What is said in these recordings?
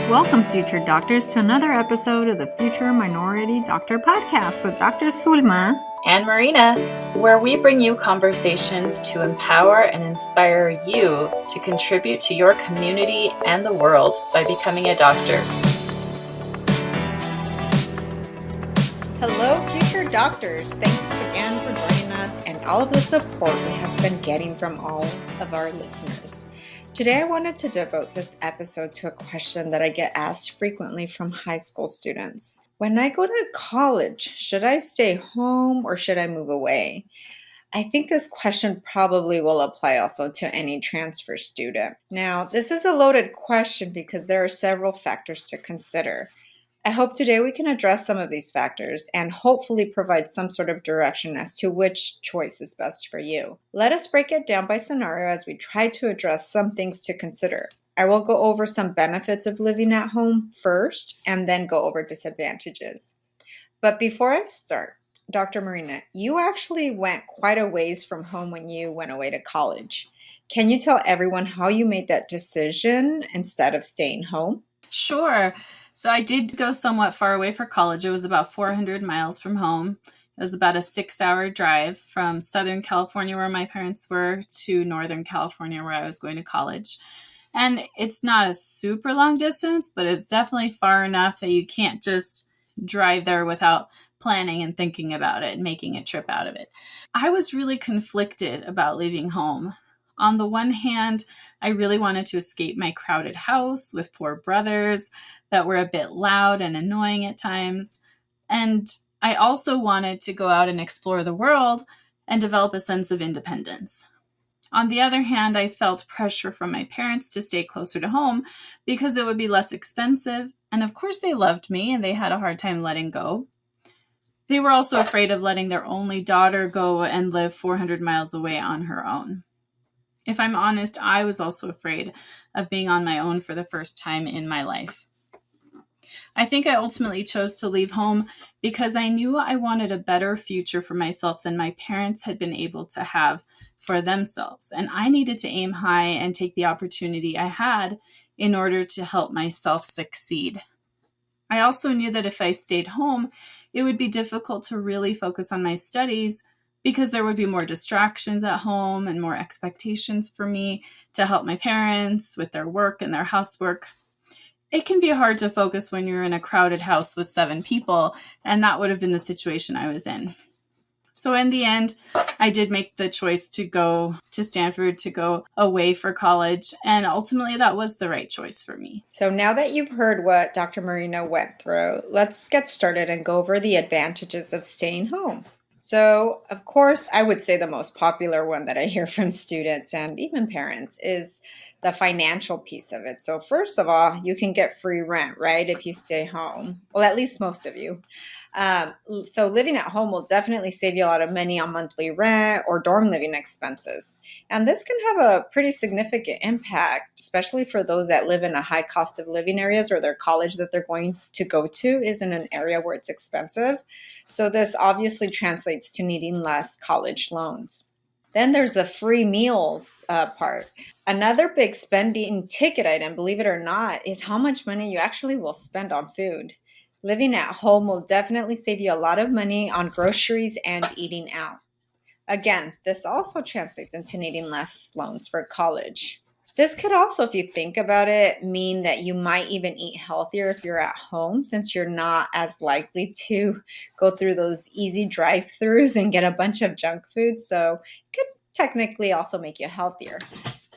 Welcome, future doctors, to another episode of the Future Minority Doctor podcast with Dr. Zulma and Marina, where we bring you conversations to empower and inspire you to contribute to your community and the world by becoming a doctor. Hello, future doctors. Thanks again for joining us and all of the support we have been getting from all of our listeners. Today, I wanted to devote this episode to a question that I get asked frequently from high school students. When I go to college, should I stay home or should I move away? I think this question probably will apply also to any transfer student. Now, this is a loaded question because there are several factors to consider. I hope today we can address some of these factors and hopefully provide some sort of direction as to which choice is best for you. Let us break it down by scenario as we try to address some things to consider. I will go over some benefits of living at home first and then go over disadvantages. But before I start, Dr. Marina, you actually went quite a ways from home when you went away to college. Can you tell everyone how you made that decision instead of staying home? Sure. So I did go somewhat far away for college. It was about 400 miles from home. It was about a 6-hour drive from Southern California, where my parents were, to Northern California, where I was going to college. And it's not a super long distance, but it's definitely far enough that you can't just drive there without planning and thinking about it and making a trip out of it. I was really conflicted about leaving home. On the one hand, I really wanted to escape my crowded house with 4 brothers that were a bit loud and annoying at times. And I also wanted to go out and explore the world and develop a sense of independence. On the other hand, I felt pressure from my parents to stay closer to home because it would be less expensive. And of course, they loved me and they had a hard time letting go. They were also afraid of letting their only daughter go and live 400 miles away on her own. If I'm honest, I was also afraid of being on my own for the first time in my life. I think I ultimately chose to leave home because I knew I wanted a better future for myself than my parents had been able to have for themselves. And I needed to aim high and take the opportunity I had in order to help myself succeed. I also knew that if I stayed home, it would be difficult to really focus on my studies because there would be more distractions at home and more expectations for me to help my parents with their work and their housework. It can be hard to focus when you're in a crowded house with 7 people, and that would have been the situation I was in. So in the end, I did make the choice to go to Stanford, to go away for college, and ultimately that was the right choice for me. So now that you've heard what Dr. Marina went through, let's get started and go over the advantages of staying home. So, of course, I would say the most popular one that I hear from students and even parents is the financial piece of it. So first of all, you can get free rent, right, if you stay home. Well, at least most of you. So living at home will definitely save you a lot of money on monthly rent or dorm living expenses. And this can have a pretty significant impact, especially for those that live in a high cost of living areas or their college that they're going to go to is in an area where it's expensive. So this obviously translates to needing less college loans. Then there's the free meals part. Another big spending ticket item, believe it or not, is how much money you actually will spend on food. Living at home will definitely save you a lot of money on groceries and eating out. Again, this also translates into needing less loans for college. This could also, if you think about it, mean that you might even eat healthier if you're at home, since you're not as likely to go through those easy drive-throughs and get a bunch of junk food. So it could technically also make you healthier.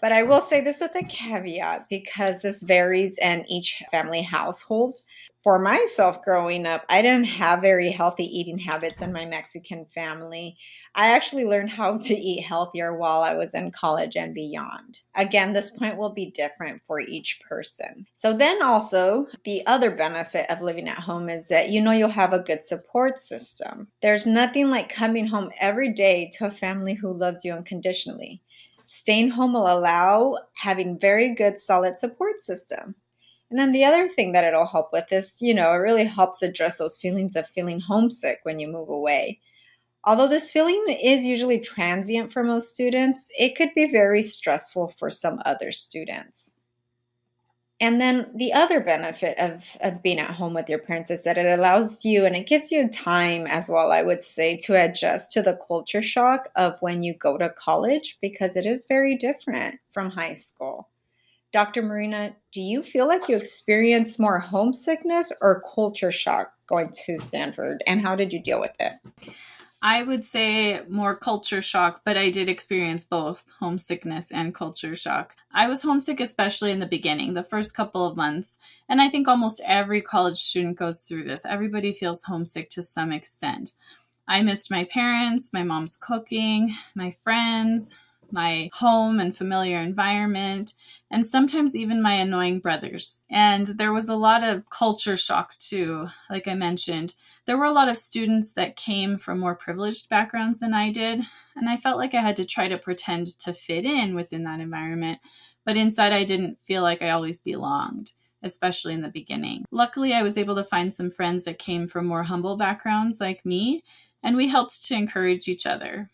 But I will say this with a caveat because this varies in each family household. For myself growing up, I didn't have very healthy eating habits in my Mexican family. I actually learned how to eat healthier while I was in college and beyond. Again, this point will be different for each person. So then also, the other benefit of living at home is that you'll have a good support system. There's nothing like coming home every day to a family who loves you unconditionally. Staying home will allow having very good, solid support system. And then the other thing that it'll help with is, it really helps address those feelings of feeling homesick when you move away. Although this feeling is usually transient for most students, it could be very stressful for some other students. And then the other benefit of being at home with your parents is that it allows you and it gives you time as well, I would say, to adjust to the culture shock of when you go to college because it is very different from high school. Dr. Marina, do you feel like you experienced more homesickness or culture shock going to Stanford? And how did you deal with it? I would say more culture shock, but I did experience both homesickness and culture shock. I was homesick, especially in the beginning, the first couple of months. And I think almost every college student goes through this. Everybody feels homesick to some extent. I missed my parents, my mom's cooking, my friends, my home and familiar environment, and sometimes even my annoying brothers. And there was a lot of culture shock too, like I mentioned. There were a lot of students that came from more privileged backgrounds than I did, and I felt like I had to try to pretend to fit in within that environment. But inside, I didn't feel like I always belonged, especially in the beginning. Luckily, I was able to find some friends that came from more humble backgrounds like me, and we helped to encourage each other.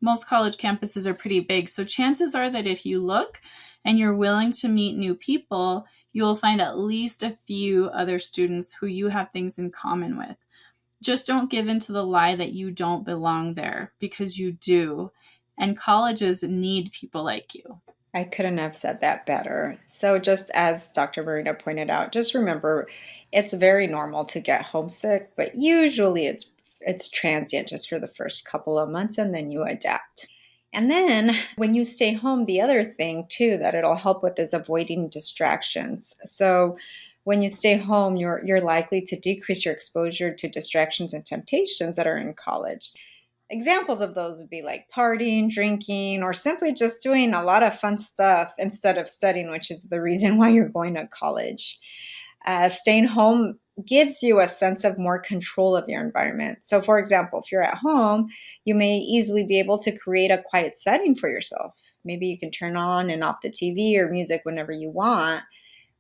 Most college campuses are pretty big, so chances are that if you look and you're willing to meet new people, you will find at least a few other students who you have things in common with. Just don't give in to the lie that you don't belong there, because you do. And colleges need people like you. I couldn't have said that better. So, just as Dr. Marina pointed out, just remember it's very normal to get homesick, but usually it's transient just for the first couple of months and then you adapt. And then when you stay home, the other thing too that it'll help with is avoiding distractions. So when you stay home, you're likely to decrease your exposure to distractions and temptations that are in college. Examples of those would be like partying, drinking, or simply just doing a lot of fun stuff instead of studying, which is the reason why you're going to college. Staying home gives you a sense of more control of your environment. So, for example, if you're at home, you may easily be able to create a quiet setting for yourself. Maybe you can turn on and off the TV or music whenever you want.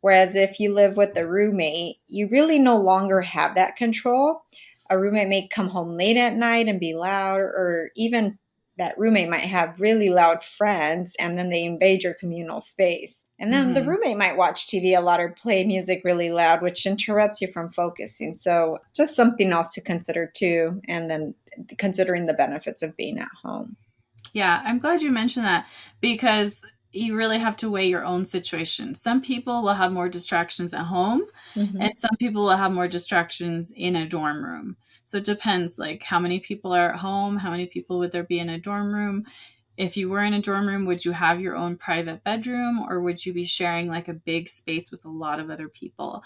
Whereas if you live with a roommate, you really no longer have that control. A roommate may come home late at night and be loud, or even that roommate might have really loud friends and then they invade your communal space. And then the Mm-hmm. roommate might watch TV a lot or play music really loud, which interrupts you from focusing. So, just something else to consider too. And then considering the benefits of being at home. Yeah, I'm glad you mentioned that, because you really have to weigh your own situation. Some people will have more distractions at home, Mhm. and some people will have more distractions in a dorm room. So it depends, like how many people are at home, how many people would there be in a dorm room. If you were in a dorm room, would you have your own private bedroom, or would you be sharing like a big space with a lot of other people?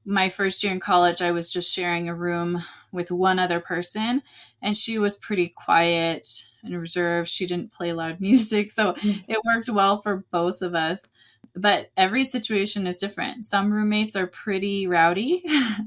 My first year in college, I was just sharing a room with one other person, and she was pretty quiet and reserved. She didn't play loud music, so it worked well for both of us. But every situation is different. Some roommates are pretty rowdy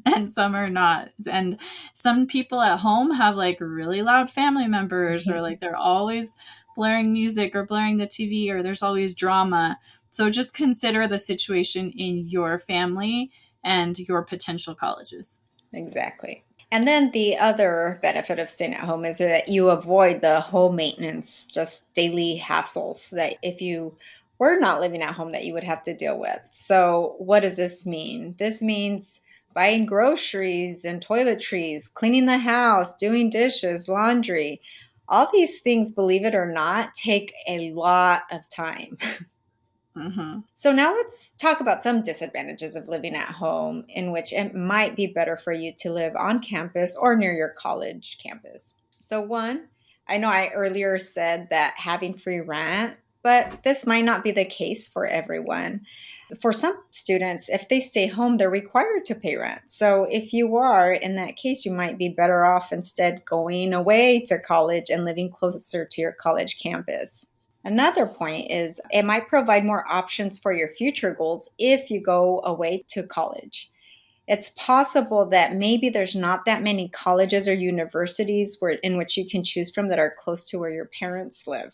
and some are not. And some people at home have like really loud family members, or like they're always blaring music or blaring the TV, or there's always drama. So just consider the situation in your family and your potential colleges. Exactly. And then the other benefit of staying at home is that you avoid the home maintenance, just daily hassles that if you were not living at home that you would have to deal with. So, what does this mean? This means buying groceries and toiletries, cleaning the house, doing dishes, laundry. All these things, believe it or not, take a lot of time. Mm-hmm. So now let's talk about some disadvantages of living at home in which it might be better for you to live on campus or near your college campus. So one, I know I earlier said that having free rent, but this might not be the case for everyone. For some students, if they stay home, they're required to pay rent. So if you are, in that case, you might be better off instead going away to college and living closer to your college campus. Another point is it might provide more options for your future goals if you go away to college. It's possible that maybe there's not that many colleges or universities in which you can choose from that are close to where your parents live.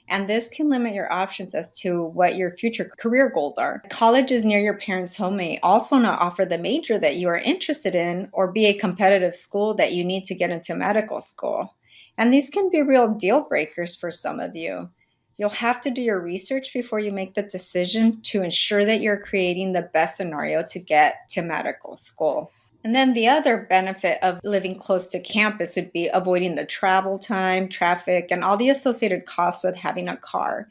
And this can limit your options as to what your future career goals are. Colleges near your parents' home may also not offer the major that you are interested in or be a competitive school that you need to get into medical school. And these can be real deal breakers for some of you. You'll have to do your research before you make the decision to ensure that you're creating the best scenario to get to medical school. And then the other benefit of living close to campus would be avoiding the travel time, traffic, and all the associated costs with having a car.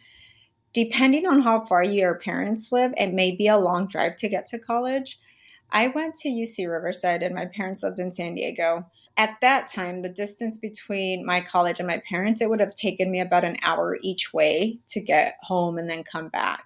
Depending on how far your parents live, it may be a long drive to get to college. I went to UC Riverside and my parents lived in San Diego. At that time, the distance between my college and my parents, it would have taken me about an hour each way to get home and then come back.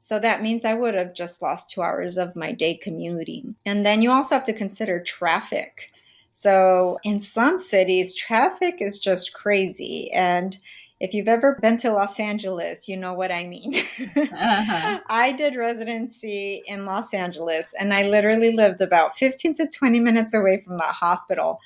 So that means I would have just lost 2 hours of my day commuting. And then you also have to consider traffic. So in some cities, traffic is just crazy. And if you've ever been to Los Angeles, you know what I mean. Uh-huh. I did residency in Los Angeles and I literally lived about 15 to 20 minutes away from the hospital.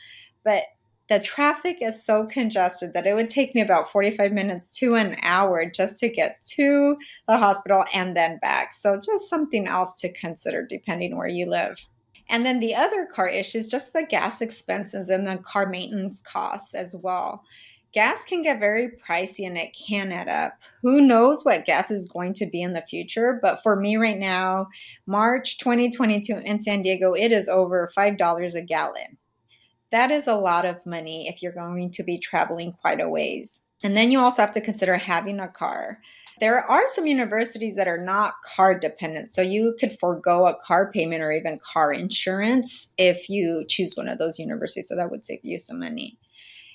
But the traffic is so congested that it would take me about 45 minutes to an hour just to get to the hospital and then back. So just something else to consider depending where you live. And then the other car issue is just the gas expenses and the car maintenance costs as well. Gas can get very pricey and it can add up. Who knows what gas is going to be in the future? But for me right now, March 2022 in San Diego, it is over $5 a gallon. That is a lot of money if you're going to be traveling quite a ways. And then you also have to consider having a car. There are some universities that are not car dependent, so you could forego a car payment or even car insurance if you choose one of those universities. So that would save you some money.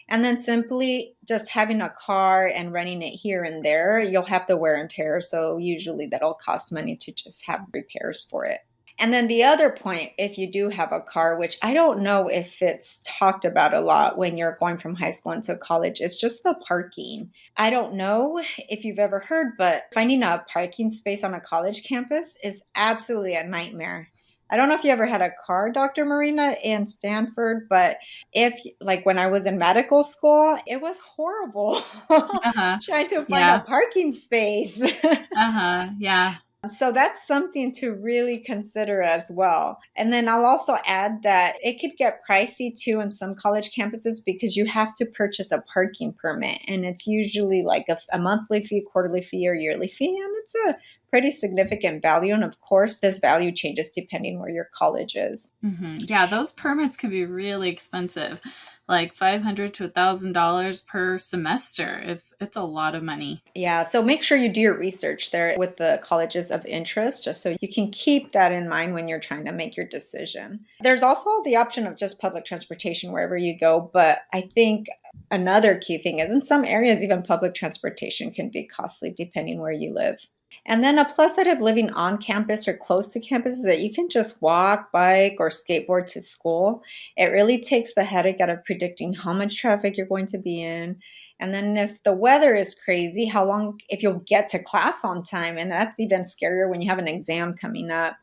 And then simply just having a car and running it here and there, you'll have the wear and tear. So usually that'll cost money to just have repairs for it. And then the other point, if you do have a car, which I don't know if it's talked about a lot when you're going from high school into college, is just the parking. I don't know if you've ever heard, but finding a parking space on a college campus is absolutely a nightmare. I don't know if you ever had a car, Dr. Marina, in Stanford, but if, like, when I was in medical school, it was horrible Uh-huh. trying to find a Yeah. parking space. Uh-huh. Yeah. So that's something to really consider as well. And then I'll also add that it could get pricey too in some college campuses because you have to purchase a parking permit. And it's usually like a monthly fee, quarterly fee, or yearly fee. And it's a pretty significant value. And of course, this value changes depending where your college is. Yeah, those permits can be really expensive, like $500 to $1,000 per semester. It's a lot of money. Yeah, so make sure you do your research there with the colleges of interest, just so you can keep that in mind when you're trying to make your decision. There's also the option of just public transportation wherever you go, but I think another key thing is in some areas, even public transportation can be costly depending where you live. And then a plus side of living on campus or close to campus is that you can just walk, bike, or skateboard to school. It really takes the headache out of predicting how much traffic you're going to be in. And then if the weather is crazy, how long, if you'll get to class on time. And that's even scarier when you have an exam coming up.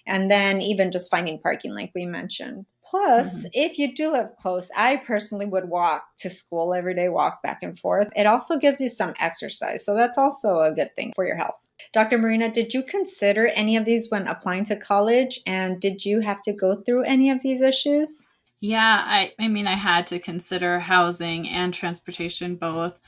And then even just finding parking, like we mentioned. Plus, Hmm. if you do live close, I personally would walk to school every day, walk back and forth. It also gives you some exercise. So that's also a good thing for your health. Dr. Marina, did you consider any of these when applying to college? And did you have to go through any of these issues? Yeah, I mean, I had to consider housing and transportation both.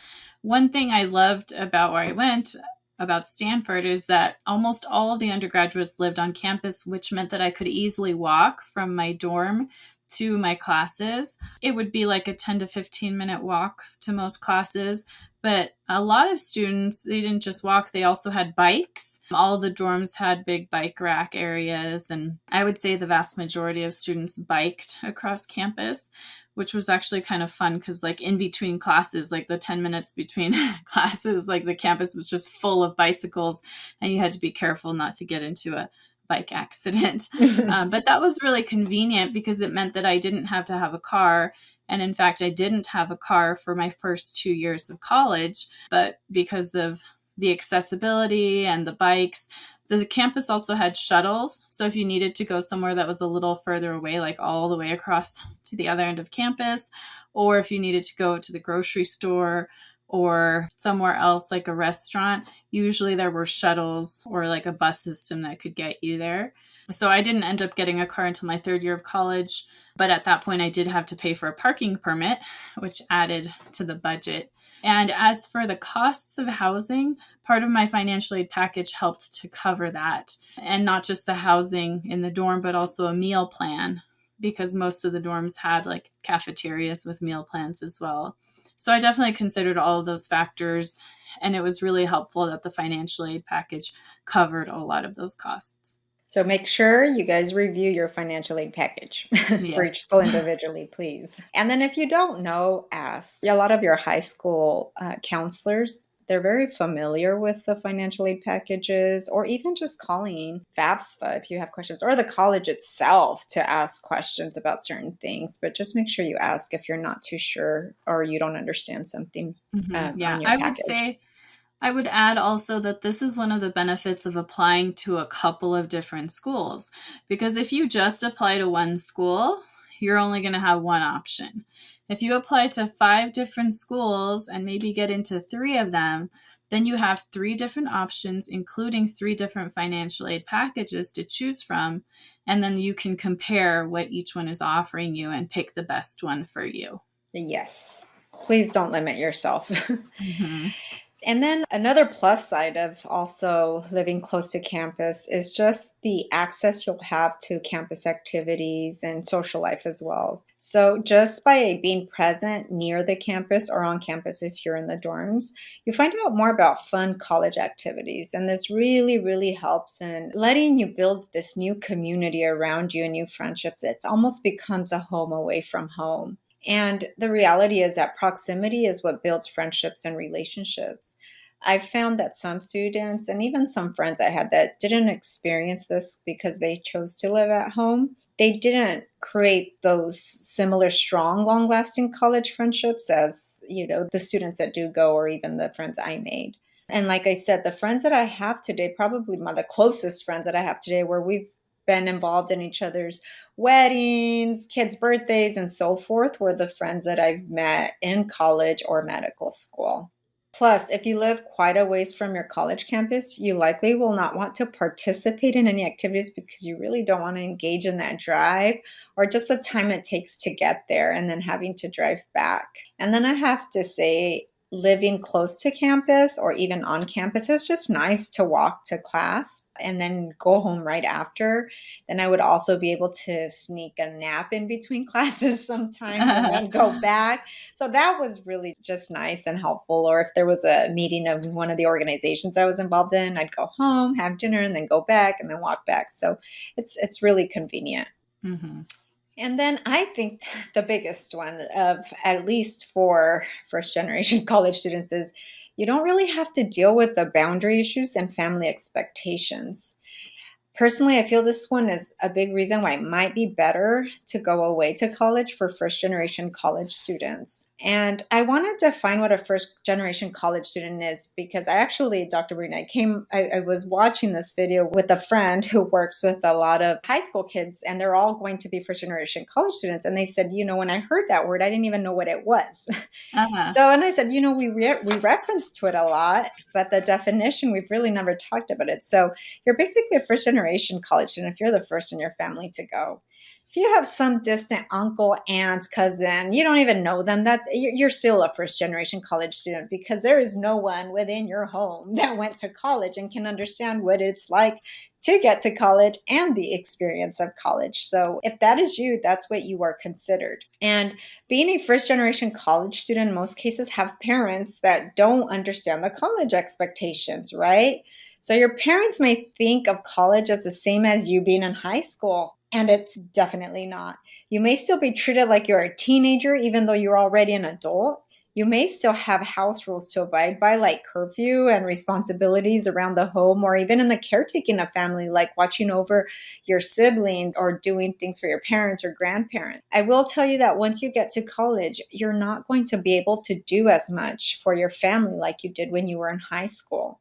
One thing I loved about where I went, about Stanford, is that almost all of the undergraduates lived on campus, which meant that I could easily walk from my dorm to my classes. It would be like a 10 to 15-minute walk to most classes. But a lot of students, they didn't just walk, they also had bikes. All of the dorms had big bike rack areas. And I would say the vast majority of students biked across campus, which was actually kind of fun because, like, in between classes, like the 10 minutes between classes, like the campus was just full of bicycles and you had to be careful not to get into a bike accident. But that was really convenient because it meant that I didn't have to have a car. And in fact, I didn't have a car for my first 2 years of college, but because of the accessibility and the bikes, the campus also had shuttles. So if you needed to go somewhere that was a little further away, like all the way across to the other end of campus, or if you needed to go to the grocery store or somewhere else like a restaurant, usually there were shuttles or like a bus system that could get you there. So I didn't end up getting a car until my third year of college. But at that point, I did have to pay for a parking permit, which added to the budget. And as for the costs of housing, part of my financial aid package helped to cover that. And not just the housing in the dorm, but also a meal plan, because most of the dorms had like cafeterias with meal plans as well. So I definitely considered all of those factors, and it was really helpful that the financial aid package covered a lot of those costs. So make sure you guys review your financial aid package for each Yes. school individually, please. And then if you don't know, ask. A lot of your high school counselors, they're very familiar with the financial aid packages, or even just calling FAFSA if you have questions, or the college itself to ask questions about certain things. But just make sure you ask if you're not too sure or you don't understand something Yeah, on your I would package. say I would add also that this is one of the benefits of applying to a couple of different schools. Because if you just apply to one school, you're only going to have one option. If you apply to 5 different schools and maybe get into 3 of them, then you have 3 different options, including 3 different financial aid packages to choose from. And then you can compare what each one is offering you and pick the best one for you. Yes. Please don't limit yourself. Mm-hmm. And then another plus side of also living close to campus is just the access you'll have to campus activities and social life as well. So, just by being present near the campus or on campus if you're in the dorms, you find out more about fun college activities. And this really, really helps in letting you build this new community around you and new friendships. It almost becomes a home away from home. And the reality is that proximity is what builds friendships and relationships. I've found that some students and even some friends I had that didn't experience this because they chose to live at home, they didn't create those similar strong, long-lasting college friendships as, the students that do go or even the friends I made. And like I said, the friends that I have today, probably the closest friends that I have today, where we've been involved in each other's weddings, kids' birthdays, and so forth, were the friends that I've met in college or medical school. Plus, if you live quite a ways from your college campus, you likely will not want to participate in any activities because you really don't want to engage in that drive or just the time it takes to get there and then having to drive back. And then I have to say, living close to campus or even on campus is just nice to walk to class and then go home right after. Then I would also be able to sneak a nap in between classes sometimes and then go back. So that was really just nice and helpful. Or if there was a meeting of one of the organizations I was involved in, I'd go home, have dinner, and then go back and then walk back. So it's really convenient. Mm-hmm. And then I think the biggest one of at least for first generation college students is you don't really have to deal with the boundary issues and family expectations. Personally, I feel this one is a big reason why it might be better to go away to college for first generation college students. And I want to define what a first generation college student is because Dr. Marina, I was watching this video with a friend who works with a lot of high school kids, and they're all going to be first generation college students. And they said, when I heard that word, I didn't even know what it was. Uh-huh. So, and I said, we reference to it a lot, but the definition, we've really never talked about it. So you're basically a first generation college student if you're the first in your family to go. If you have some distant uncle, aunt, cousin, you don't even know them, that you're still a first generation college student because there is no one within your home that went to college and can understand what it's like to get to college and the experience of college. So if that is you, that's what you are considered. And being a first generation college student in most cases have parents that don't understand the college expectations, right? So your parents may think of college as the same as you being in high school, and it's definitely not. You may still be treated like you're a teenager, even though you're already an adult. You may still have house rules to abide by, like curfew and responsibilities around the home, or even in the caretaking of family, like watching over your siblings or doing things for your parents or grandparents. I will tell you that once you get to college, you're not going to be able to do as much for your family like you did when you were in high school.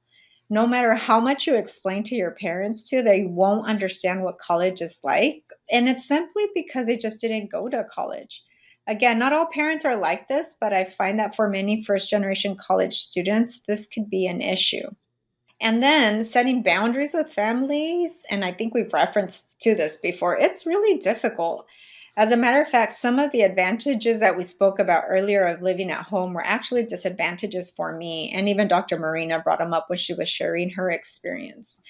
No matter how much you explain to your parents they won't understand what college is like. And it's simply because they just didn't go to college. Again, not all parents are like this, but I find that for many first generation college students, this could be an issue. And then setting boundaries with families, and I think we've referenced to this before, it's really difficult. As a matter of fact, some of the advantages that we spoke about earlier of living at home were actually disadvantages for me. And even Dr. Marina brought them up when she was sharing her experience,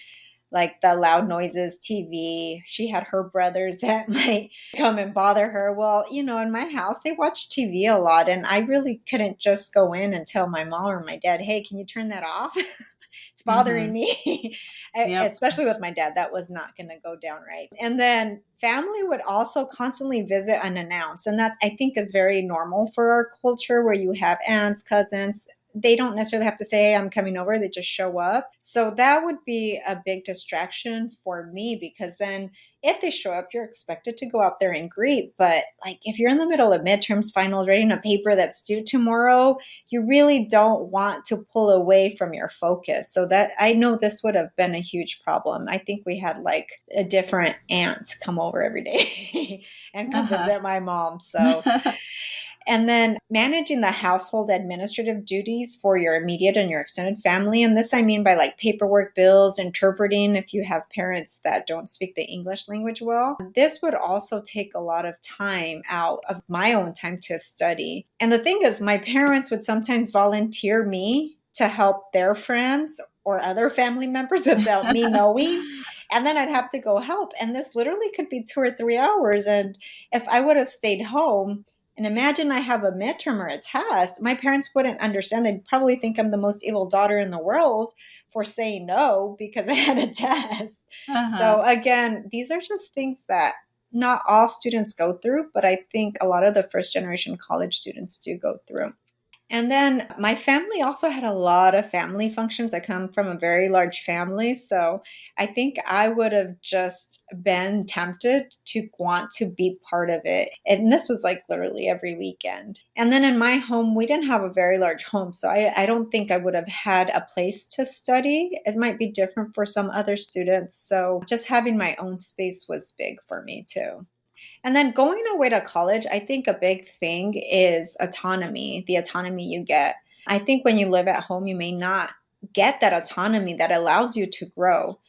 like the loud noises, TV. She had her brothers that might come and bother her. Well, in my house, they watch TV a lot, and I really couldn't just go in and tell my mom or my dad, hey, can you turn that off? It's bothering Mm-hmm. me. Yep. Especially with my dad, that was not going to go down right. And then family would also constantly visit unannounced. And that I think is very normal for our culture where you have aunts, cousins. They don't necessarily have to say, hey, I'm coming over. They just show up. So that would be a big distraction for me because then if they show up, you're expected to go out there and greet. But like if you're in the middle of midterms, finals, writing a paper that's due tomorrow, you really don't want to pull away from your focus. So that I know this would have been a huge problem. I think we had like a different aunt come over every day and come Uh-huh. visit my mom. So and then managing the household administrative duties for your immediate and your extended family. And this I mean by like paperwork, bills, interpreting if you have parents that don't speak the English language well. This would also take a lot of time out of my own time to study. And the thing is, my parents would sometimes volunteer me to help their friends or other family members without me knowing. And then I'd have to go help. And this literally could be 2 or 3 hours. And if I would have stayed home, and imagine I have a midterm or a test, my parents wouldn't understand. They'd probably think I'm the most evil daughter in the world for saying no because I had a test. Uh-huh. So, again, these are just things that not all students go through, but I think a lot of the first generation college students do go through. And then my family also had a lot of family functions. I come from a very large family. So I think I would have just been tempted to want to be part of it. And this was like literally every weekend. And then in my home, we didn't have a very large home. So I don't think I would have had a place to study. It might be different for some other students. So just having my own space was big for me too. And then going away to college, I think a big thing is autonomy, the autonomy you get. I think when you live at home, you may not get that autonomy that allows you to grow.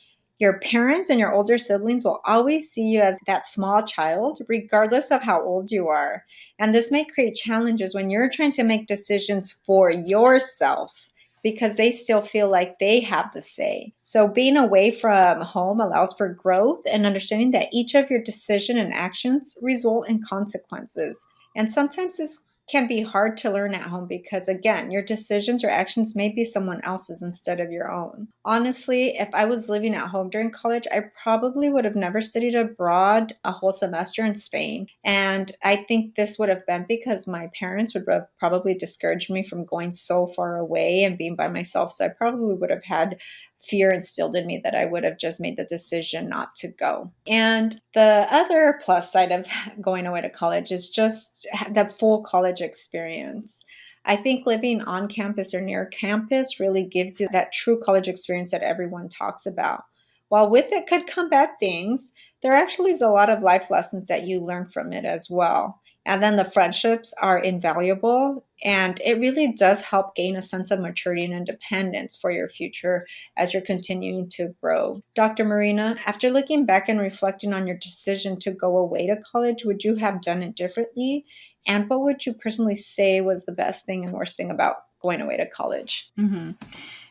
Your parents and your older siblings will always see you as that small child, regardless of how old you are. And this may create challenges when you're trying to make decisions for yourself because they still feel like they have the say. So being away from home allows for growth and understanding that each of your decision and actions result in consequences. And sometimes this can be hard to learn at home because again, your decisions or actions may be someone else's instead of your own. Honestly, if I was living at home during college, I probably would have never studied abroad a whole semester in Spain. And I think this would have been because my parents would have probably discouraged me from going so far away and being by myself. So I probably would have had fear instilled in me that I would have just made the decision not to go. And the other plus side of going away to college is just the full college experience. I think living on campus or near campus really gives you that true college experience that everyone talks about. While with it could come bad things, there actually is a lot of life lessons that you learn from it as well. And then the friendships are invaluable. And it really does help gain a sense of maturity and independence for your future as you're continuing to grow. Dr. Marina, after looking back and reflecting on your decision to go away to college, would you have done it differently? And what would you personally say was the best thing and worst thing about going away to college? Mm-hmm.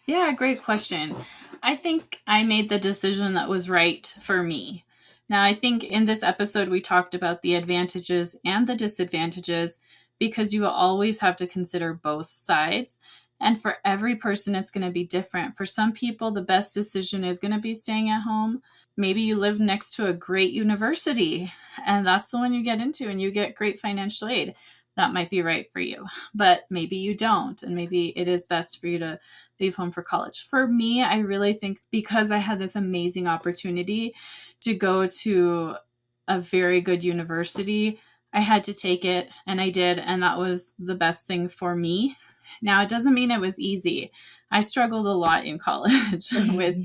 Yeah, great question. I think I made the decision that was right for me. Now, I think in this episode, we talked about the advantages and the disadvantages because you will always have to consider both sides. And for every person, it's going to be different. For some people, the best decision is going to be staying at home. Maybe you live next to a great university, and that's the one you get into, and you get great financial aid. That might be right for you, but maybe you don't. And maybe it is best for you to leave home for college. For me, I really think because I had this amazing opportunity to go to a very good university, I had to take it, and I did, and that was the best thing for me. Now, it doesn't mean it was easy. I struggled a lot in college with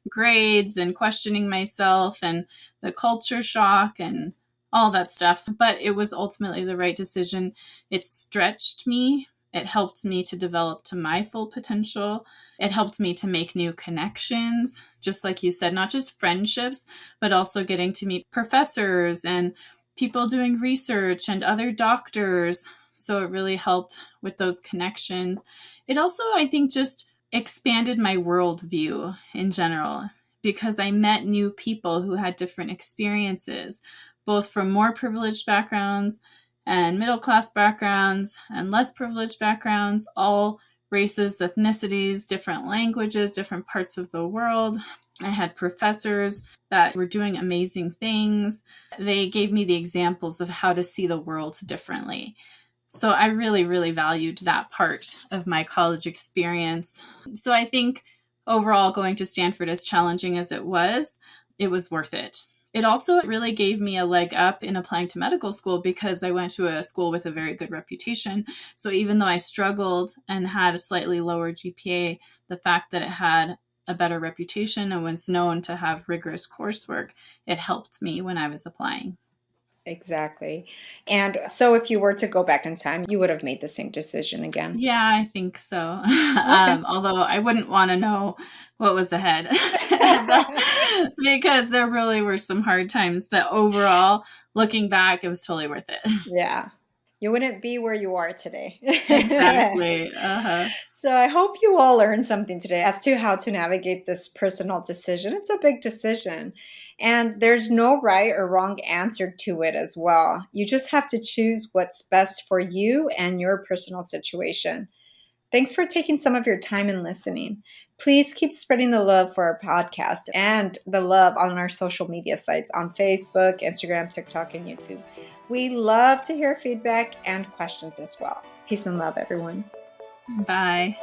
grades and questioning myself and the culture shock and all that stuff, but it was ultimately the right decision. It stretched me. It helped me to develop to my full potential. It helped me to make new connections, just like you said, not just friendships, but also getting to meet professors and people doing research and other doctors. So it really helped with those connections. It also, I think, just expanded my worldview in general because I met new people who had different experiences, both from more privileged backgrounds and middle class backgrounds and less privileged backgrounds, all races, ethnicities, different languages, different parts of the world. I had professors that were doing amazing things. They gave me the examples of how to see the world differently. So I really, really valued that part of my college experience. So I think overall, going to Stanford, as challenging as it was worth it. It also really gave me a leg up in applying to medical school because I went to a school with a very good reputation. So even though I struggled and had a slightly lower GPA, the fact that it had a better reputation and was known to have rigorous coursework, it helped me when I was applying. Exactly. And so if you were to go back in time, you would have made the same decision again. Yeah, I think so. Okay. Although I wouldn't want to know what was ahead because there really were some hard times, but overall, looking back, it was totally worth it. Yeah. You wouldn't be where you are today. Exactly. Uh-huh. So I hope you all learned something today as to how to navigate this personal decision. It's a big decision, and there's no right or wrong answer to it as well. You just have to choose what's best for you and your personal situation. Thanks for taking some of your time and listening. Please keep spreading the love for our podcast and the love on our social media sites on Facebook, Instagram, TikTok, and YouTube. We love to hear feedback and questions as well. Peace and love, everyone. Bye.